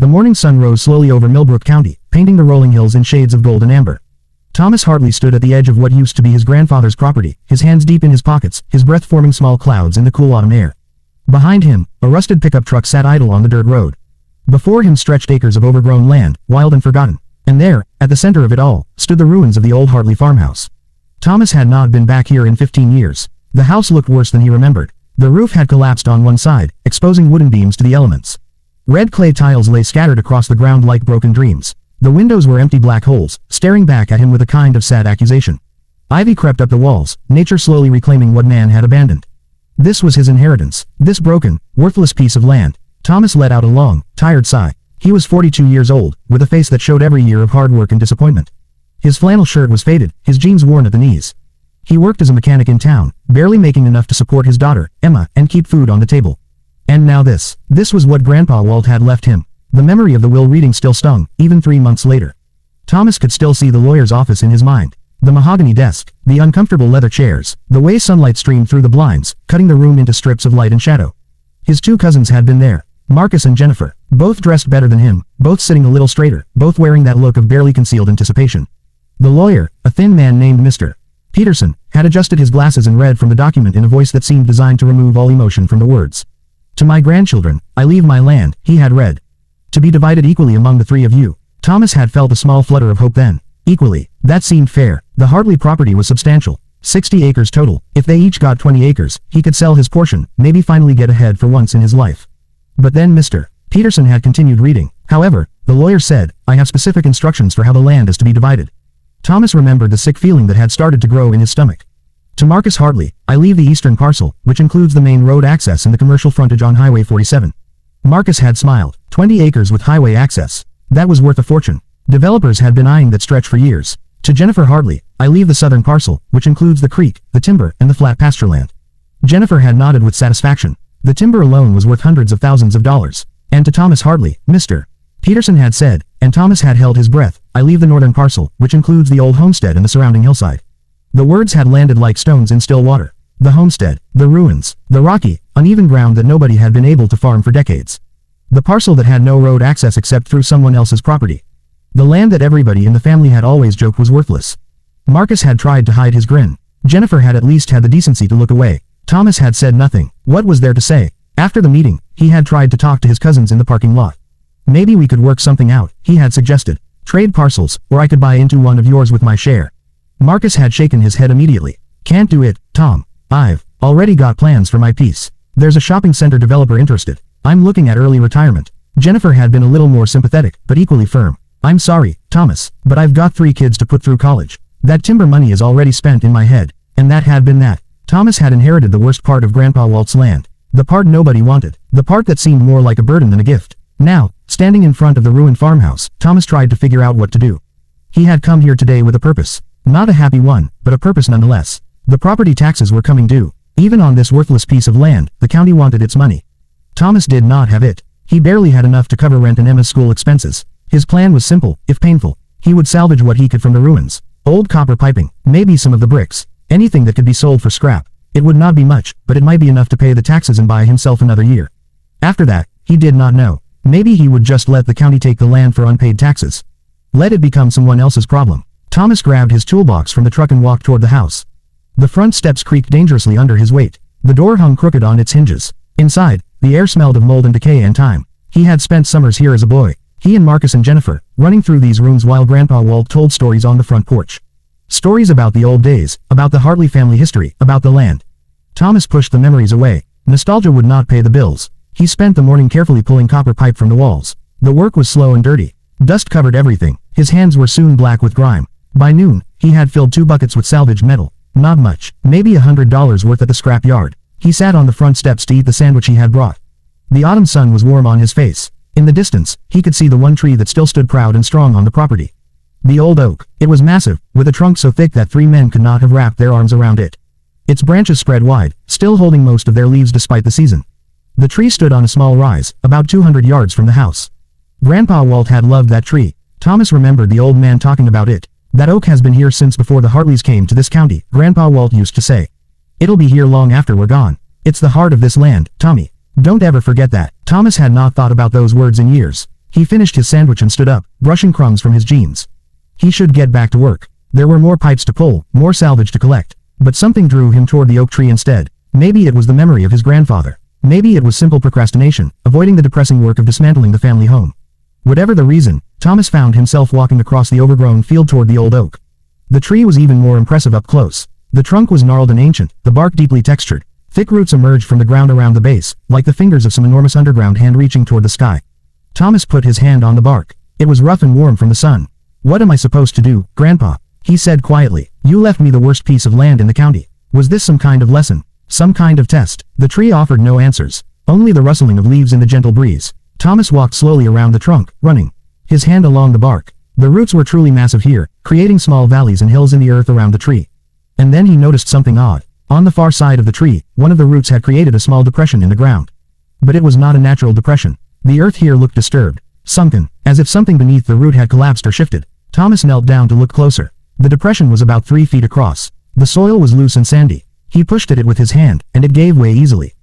The morning sun rose slowly over Millbrook County, painting the rolling hills in shades of gold and amber. Thomas Hartley stood at the edge of what used to be his grandfather's property, his hands deep in his pockets, his breath forming small clouds in the cool autumn air. Behind him, a rusted pickup truck sat idle on the dirt road. Before him stretched acres of overgrown land, wild and forgotten. And there, at the center of it all, stood the ruins of the old Hartley farmhouse. Thomas had not been back here in 15 years. The house looked worse than he remembered. The roof had collapsed on one side, exposing wooden beams to the elements. Red clay tiles lay scattered across the ground like broken dreams. The windows were empty black holes, staring back at him with a kind of sad accusation. Ivy crept up the walls, nature slowly reclaiming what man had abandoned. This was his inheritance, this broken, worthless piece of land. Thomas let out a long, tired sigh. He was 42 years old, with a face that showed every year of hard work and disappointment. His flannel shirt was faded, his jeans worn at the knees. He worked as a mechanic in town, barely making enough to support his daughter, Emma, and keep food on the table. And now this. This was what Grandpa Walt had left him. The memory of the will reading still stung, even 3 months later. Thomas could still see the lawyer's office in his mind. The mahogany desk, the uncomfortable leather chairs, the way sunlight streamed through the blinds, cutting the room into strips of light and shadow. His 2 cousins had been there, Marcus and Jennifer, both dressed better than him, both sitting a little straighter, both wearing that look of barely concealed anticipation. The lawyer, a thin man named Mr. Peterson, had adjusted his glasses and read from the document in a voice that seemed designed to remove all emotion from the words. To my grandchildren, I leave my land, he had read. To be divided equally among the 3 of you. Thomas had felt a small flutter of hope then. Equally. That seemed fair. The Hartley property was substantial. 60 acres total. If they each got 20 acres, he could sell his portion, maybe finally get ahead for once in his life. But then Mr. Peterson had continued reading. However, the lawyer said, I have specific instructions for how the land is to be divided. Thomas remembered the sick feeling that had started to grow in his stomach. To Marcus Hartley, I leave the eastern parcel, which includes the main road access and the commercial frontage on Highway 47. Marcus had smiled. 20 acres with highway access. That was worth a fortune. Developers had been eyeing that stretch for years. To Jennifer Hartley, I leave the southern parcel, which includes the creek, the timber, and the flat pasture land. Jennifer had nodded with satisfaction. The timber alone was worth hundreds of thousands of dollars. And to Thomas Hartley, Mr. Peterson had said, and Thomas had held his breath, I leave the northern parcel, which includes the old homestead and the surrounding hillside. The words had landed like stones in still water. The homestead, the ruins, the rocky, uneven ground that nobody had been able to farm for decades. The parcel that had no road access except through someone else's property. The land that everybody in the family had always joked was worthless. Marcus had tried to hide his grin. Jennifer had at least had the decency to look away. Thomas had said nothing. What was there to say? After the meeting, he had tried to talk to his cousins in the parking lot. Maybe we could work something out, he had suggested. Trade parcels, or I could buy into one of yours with my share. Marcus had shaken his head immediately. Can't do it, Tom. I've already got plans for my piece. There's a shopping center developer interested. I'm looking at early retirement. Jennifer had been a little more sympathetic, but equally firm. I'm sorry, Thomas, but I've got 3 kids to put through college. That timber money is already spent in my head. And that had been that. Thomas had inherited the worst part of Grandpa Walt's land. The part nobody wanted. The part that seemed more like a burden than a gift. Now, standing in front of the ruined farmhouse, Thomas tried to figure out what to do. He had come here today with a purpose. Not a happy one, but a purpose nonetheless. The property taxes were coming due. Even on this worthless piece of land, the county wanted its money. Thomas did not have it. He barely had enough to cover rent and Emma's school expenses. His plan was simple, if painful. He would salvage what he could from the ruins. Old copper piping, maybe some of the bricks. Anything that could be sold for scrap. It would not be much, but it might be enough to pay the taxes and buy himself another year. After that, he did not know. Maybe he would just let the county take the land for unpaid taxes. Let it become someone else's problem. Thomas grabbed his toolbox from the truck and walked toward the house. The front steps creaked dangerously under his weight. The door hung crooked on its hinges. Inside, the air smelled of mold and decay and time. He had spent summers here as a boy. He and Marcus and Jennifer, running through these rooms while Grandpa Walt told stories on the front porch. Stories about the old days, about the Hartley family history, about the land. Thomas pushed the memories away. Nostalgia would not pay the bills. He spent the morning carefully pulling copper pipe from the walls. The work was slow and dirty. Dust covered everything. His hands were soon black with grime. By noon, he had filled 2 buckets with salvaged metal. Not much, maybe $100 worth at the scrap yard. He sat on the front steps to eat the sandwich he had brought. The autumn sun was warm on his face. In the distance, he could see the one tree that still stood proud and strong on the property. The old oak. It was massive, with a trunk so thick that 3 men could not have wrapped their arms around it. Its branches spread wide, still holding most of their leaves despite the season. The tree stood on a small rise, about 200 yards from the house. Grandpa Walt had loved that tree. Thomas remembered the old man talking about it. That oak has been here since before the Hartleys came to this county, Grandpa Walt used to say. It'll be here long after we're gone. It's the heart of this land, Tommy. Don't ever forget that. Thomas had not thought about those words in years. He finished his sandwich and stood up, brushing crumbs from his jeans. He should get back to work. There were more pipes to pull, more salvage to collect. But something drew him toward the oak tree instead. Maybe it was the memory of his grandfather. Maybe it was simple procrastination, avoiding the depressing work of dismantling the family home. Whatever the reason, Thomas found himself walking across the overgrown field toward the old oak. The tree was even more impressive up close. The trunk was gnarled and ancient, the bark deeply textured. Thick roots emerged from the ground around the base, like the fingers of some enormous underground hand reaching toward the sky. Thomas put his hand on the bark. It was rough and warm from the sun. "What am I supposed to do, Grandpa?" he said quietly. "You left me the worst piece of land in the county. Was this some kind of lesson? Some kind of test?" The tree offered no answers. Only the rustling of leaves in the gentle breeze. Thomas walked slowly around the trunk, running his hand along the bark. The roots were truly massive here, creating small valleys and hills in the earth around the tree. And then he noticed something odd. On the far side of the tree, one of the roots had created a small depression in the ground. But it was not a natural depression. The earth here looked disturbed, sunken, as if something beneath the root had collapsed or shifted. Thomas knelt down to look closer. The depression was about 3 feet across. The soil was loose and sandy. He pushed at it with his hand, and it gave way easily.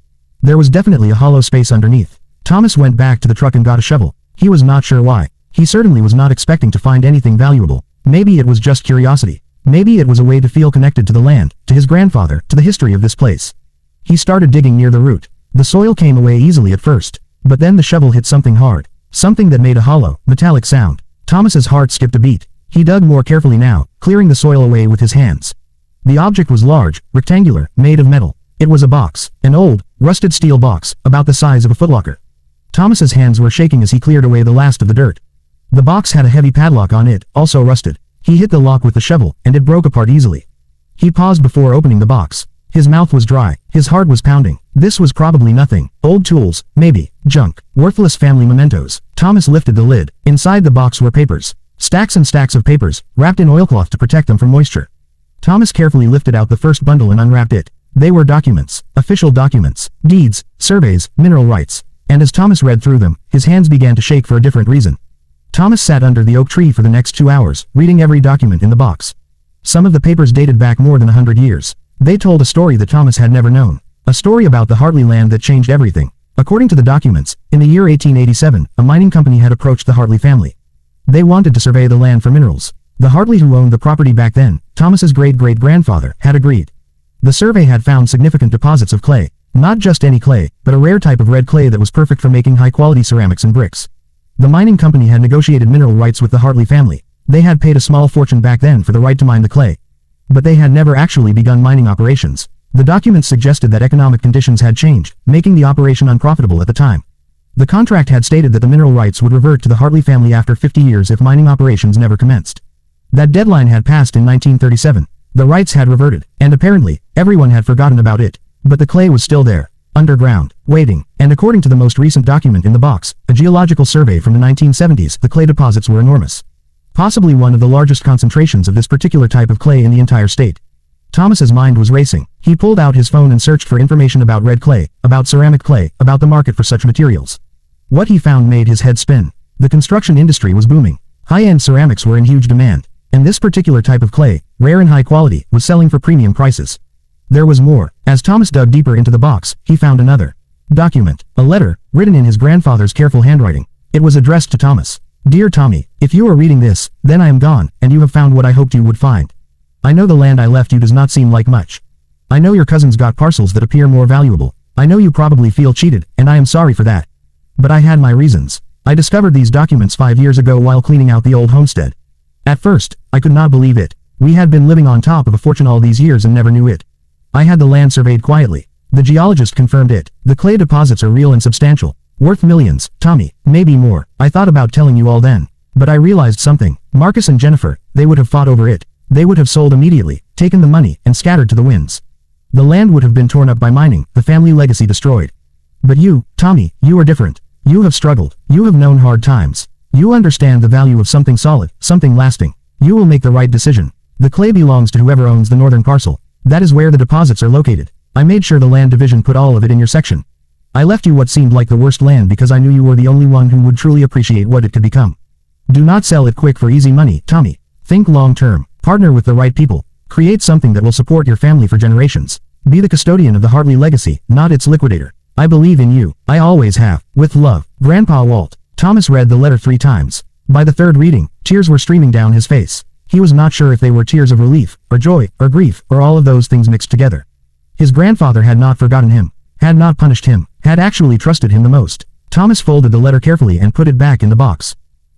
There was definitely a hollow space underneath. Thomas went back to the truck and got a shovel. He was not sure why. He certainly was not expecting to find anything valuable. Maybe it was just curiosity. Maybe it was a way to feel connected to the land, to his grandfather, to the history of this place. He started digging near the root. The soil came away easily at first. But then the shovel hit something hard. Something that made a hollow, metallic sound. Thomas's heart skipped a beat. He dug more carefully now, clearing the soil away with his hands. The object was large, rectangular, made of metal. It was a box, an old, rusted steel box, about the size of a footlocker. Thomas's hands were shaking as he cleared away the last of the dirt. The box had a heavy padlock on it, also rusted. He hit the lock with the shovel, and it broke apart easily. He paused before opening the box. His mouth was dry. His heart was pounding. This was probably nothing. Old tools, maybe. Junk. Worthless family mementos. Thomas lifted the lid. Inside the box were papers. Stacks and stacks of papers, wrapped in oilcloth to protect them from moisture. Thomas carefully lifted out the first bundle and unwrapped it. They were documents. Official documents. Deeds, surveys, mineral rights. And as Thomas read through them, his hands began to shake for a different reason. Thomas sat under the oak tree for the next 2 hours, reading every document in the box. Some of the papers dated back more than 100 years. They told a story that Thomas had never known. A story about the Hartley land that changed everything. According to the documents, in the year 1887, a mining company had approached the Hartley family. They wanted to survey the land for minerals. The Hartley who owned the property back then, Thomas's great-great-grandfather, had agreed. The survey had found significant deposits of clay. Not just any clay, but a rare type of red clay that was perfect for making high-quality ceramics and bricks. The mining company had negotiated mineral rights with the Hartley family. They had paid a small fortune back then for the right to mine the clay. But they had never actually begun mining operations. The documents suggested that economic conditions had changed, making the operation unprofitable at the time. The contract had stated that the mineral rights would revert to the Hartley family after 50 years if mining operations never commenced. That deadline had passed in 1937. The rights had reverted, and apparently, everyone had forgotten about it. But the clay was still there, underground, waiting, and according to the most recent document in the box, a geological survey from the 1970s, the clay deposits were enormous. Possibly one of the largest concentrations of this particular type of clay in the entire state. Thomas's mind was racing. He pulled out his phone and searched for information about red clay, about ceramic clay, about the market for such materials. What he found made his head spin. The construction industry was booming. High-end ceramics were in huge demand, and this particular type of clay, rare and high quality, was selling for premium prices. There was more. As Thomas dug deeper into the box, he found another document, a letter, written in his grandfather's careful handwriting. It was addressed to Thomas. "Dear Tommy, if you are reading this, then I am gone, and you have found what I hoped you would find. I know the land I left you does not seem like much. I know your cousins got parcels that appear more valuable. I know you probably feel cheated, and I am sorry for that. But I had my reasons. I discovered these documents 5 years ago while cleaning out the old homestead. At first, I could not believe it. We had been living on top of a fortune all these years and never knew it. I had the land surveyed quietly. The geologist confirmed it. The clay deposits are real and substantial. Worth millions, Tommy, maybe more. I thought about telling you all then. But I realized something. Marcus and Jennifer, they would have fought over it. They would have sold immediately, taken the money, and scattered to the winds. The land would have been torn up by mining, the family legacy destroyed. But you, Tommy, you are different. You have struggled. You have known hard times. You understand the value of something solid, something lasting. You will make the right decision. The clay belongs to whoever owns the northern parcel. That is where the deposits are located. I made sure the land division put all of it in your section. I left you what seemed like the worst land because I knew you were the only one who would truly appreciate what it could become. Do not sell it quick for easy money, Tommy. Think long-term. Partner with the right people. Create something that will support your family for generations. Be the custodian of the Hartley legacy, not its liquidator. I believe in you. I always have. With love, Grandpa Walt. Thomas read the letter 3 times. By the third reading, tears were streaming down his face. He was not sure if they were tears of relief, or joy, or grief, or all of those things mixed together. His grandfather had not forgotten him, had not punished him, had actually trusted him the most. Thomas folded the letter carefully and put it back in the box.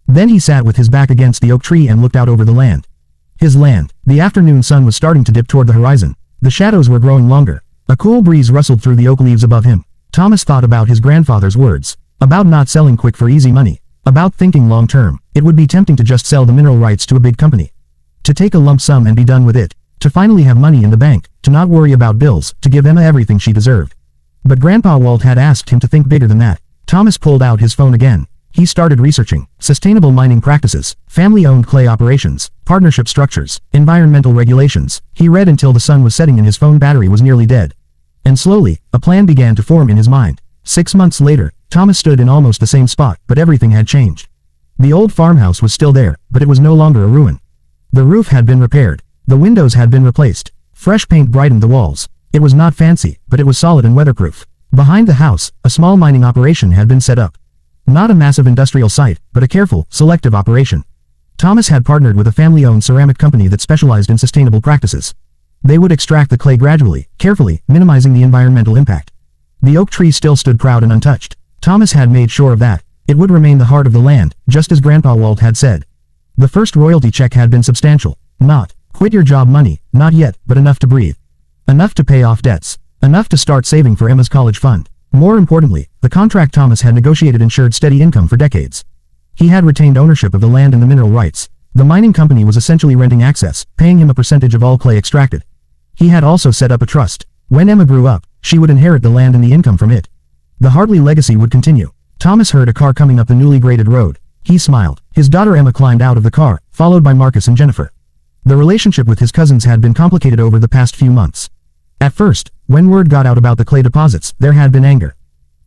Then he sat with his back against the oak tree and looked out over the land. His land. The afternoon sun was starting to dip toward the horizon. The shadows were growing longer. A cool breeze rustled through the oak leaves above him. Thomas thought about his grandfather's words. About not selling quick for easy money. About thinking long term. It would be tempting to just sell the mineral rights to a big company. To take a lump sum and be done with it. To finally have money in the bank. To not worry about bills. To give Emma everything she deserved. But Grandpa Walt had asked him to think bigger than that. Thomas pulled out his phone again. He started researching sustainable mining practices, family-owned clay operations, partnership structures, environmental regulations. He read until the sun was setting and his phone battery was nearly dead. And slowly, a plan began to form in his mind. 6 months later, Thomas stood in almost the same spot, but everything had changed. The old farmhouse was still there, but it was no longer a ruin. The roof had been repaired. The windows had been replaced. Fresh paint brightened the walls. It was not fancy, but it was solid and weatherproof. Behind the house, a small mining operation had been set up. Not a massive industrial site, but a careful, selective operation. Thomas had partnered with a family-owned ceramic company that specialized in sustainable practices. They would extract the clay gradually, carefully, minimizing the environmental impact. The oak tree still stood proud and untouched. Thomas had made sure of that. It would remain the heart of the land, just as Grandpa Walt had said. The first royalty check had been substantial. Not quit your job money, not yet, but enough to breathe. Enough to pay off debts. Enough to start saving for Emma's college fund. More importantly, the contract Thomas had negotiated ensured steady income for decades. He had retained ownership of the land and the mineral rights. The mining company was essentially renting access, paying him a percentage of all clay extracted. He had also set up a trust. When Emma grew up, she would inherit the land and the income from it. The Hartley legacy would continue. Thomas heard a car coming up the newly graded road. He smiled. His daughter Emma climbed out of the car, followed by Marcus and Jennifer. The relationship with his cousins had been complicated over the past few months. At first, when word got out about the clay deposits, there had been anger.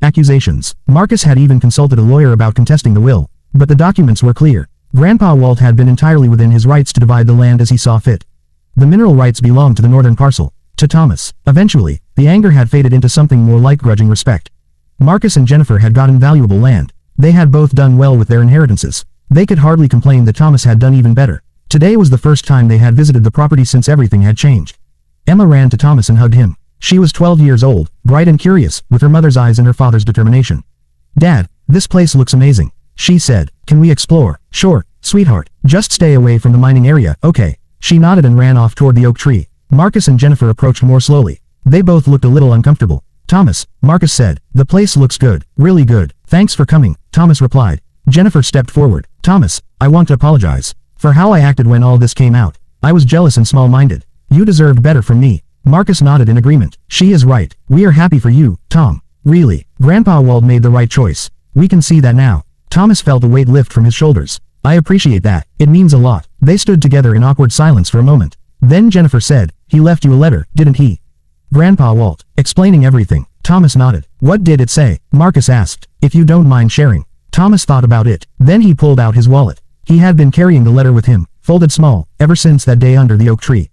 Accusations. Marcus had even consulted a lawyer about contesting the will. But the documents were clear. Grandpa Walt had been entirely within his rights to divide the land as he saw fit. The mineral rights belonged to the northern parcel, to Thomas. Eventually, the anger had faded into something more like grudging respect. Marcus and Jennifer had gotten valuable land. They had both done well with their inheritances. They could hardly complain that Thomas had done even better. Today was the first time they had visited the property since everything had changed. Emma ran to Thomas and hugged him. She was 12 years old, bright and curious, with her mother's eyes and her father's determination. "Dad, this place looks amazing," she said. "Can we explore?" "Sure, sweetheart. Just stay away from the mining area, okay?" She nodded and ran off toward the oak tree. Marcus and Jennifer approached more slowly. They both looked a little uncomfortable. "Thomas," Marcus said, "the place looks good, really good." "Thanks for coming," Thomas replied. Jennifer stepped forward. "Thomas, I want to apologize for how I acted when all this came out. I was jealous and small-minded. You deserved better from me." Marcus nodded in agreement. "She is right. We are happy for you, Tom. Really, Grandpa Walt made the right choice. We can see that now." Thomas felt a weight lift from his shoulders. "I appreciate that. It means a lot." They stood together in awkward silence for a moment. Then Jennifer said, "He left you a letter, didn't he?" Grandpa Walt, explaining everything. Thomas nodded. "What did it say?" Marcus asked. "If you don't mind sharing." Thomas thought about it. Then he pulled out his wallet. He had been carrying the letter with him, folded small, ever since that day under the oak tree.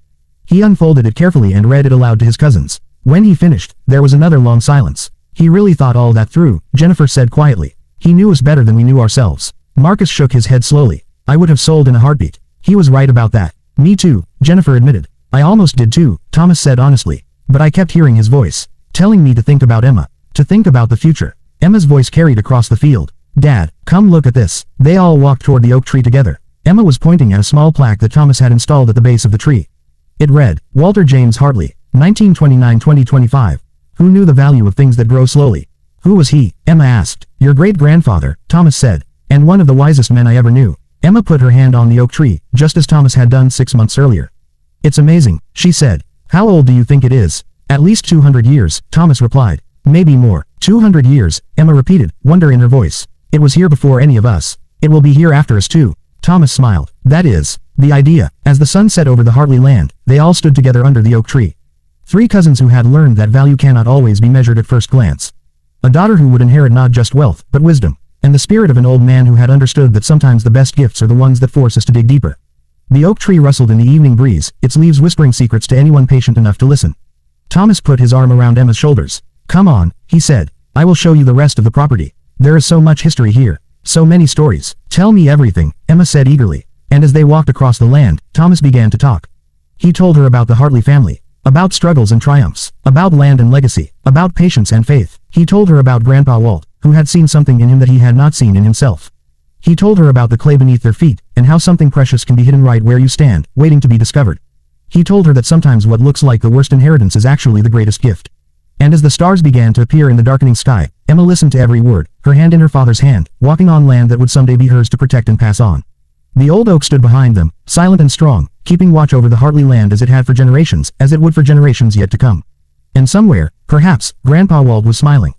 He unfolded it carefully and read it aloud to his cousins. When he finished, there was another long silence. "He really thought all that through," Jennifer said quietly. "He knew us better than we knew ourselves." Marcus shook his head slowly. "I would have sold in a heartbeat. He was right about that." "Me too," Jennifer admitted. "I almost did too," Thomas said honestly. "But I kept hearing his voice, telling me to think about Emma, to think about the future." Emma's voice carried across the field. "Dad, come look at this." They all walked toward the oak tree together. Emma was pointing at a small plaque that Thomas had installed at the base of the tree. It read, "Walter James Hartley, 1929-2025. Who knew the value of things that grow slowly?" "Who was he?" Emma asked. "Your great-grandfather," Thomas said. "And one of the wisest men I ever knew." Emma put her hand on the oak tree, just as Thomas had done 6 months earlier. "It's amazing," she said. "How old do you think it is?" "At least 200 years, Thomas replied. "Maybe more." 200 years, Emma repeated, wonder in her voice. "It was here before any of us. It will be here after us too." Thomas smiled. "That is the idea." As the sun set over the Hartley land, they all stood together under the oak tree. 3 cousins who had learned that value cannot always be measured at first glance. A daughter who would inherit not just wealth, but wisdom. And the spirit of an old man who had understood that sometimes the best gifts are the ones that force us to dig deeper. The oak tree rustled in the evening breeze, its leaves whispering secrets to anyone patient enough to listen. Thomas put his arm around Emma's shoulders. "Come on," he said. "I will show you the rest of the property. There is so much history here." So many stories. Tell me everything, Emma said eagerly. And as they walked across the land, Thomas began to talk. He told her about the Hartley family, about struggles and triumphs, about land and legacy, about patience and faith. He told her about Grandpa Walt, who had seen something in him that he had not seen in himself. He told her about the clay beneath their feet, and how something precious can be hidden right where you stand, waiting to be discovered. He told her that sometimes what looks like the worst inheritance is actually the greatest gift. And as the stars began to appear in the darkening sky, Emma listened to every word, her hand in her father's hand, walking on land that would someday be hers to protect and pass on. The old oak stood behind them, silent and strong, keeping watch over the Hartley land as it had for generations, as it would for generations yet to come. And somewhere, perhaps, Grandpa Walt was smiling.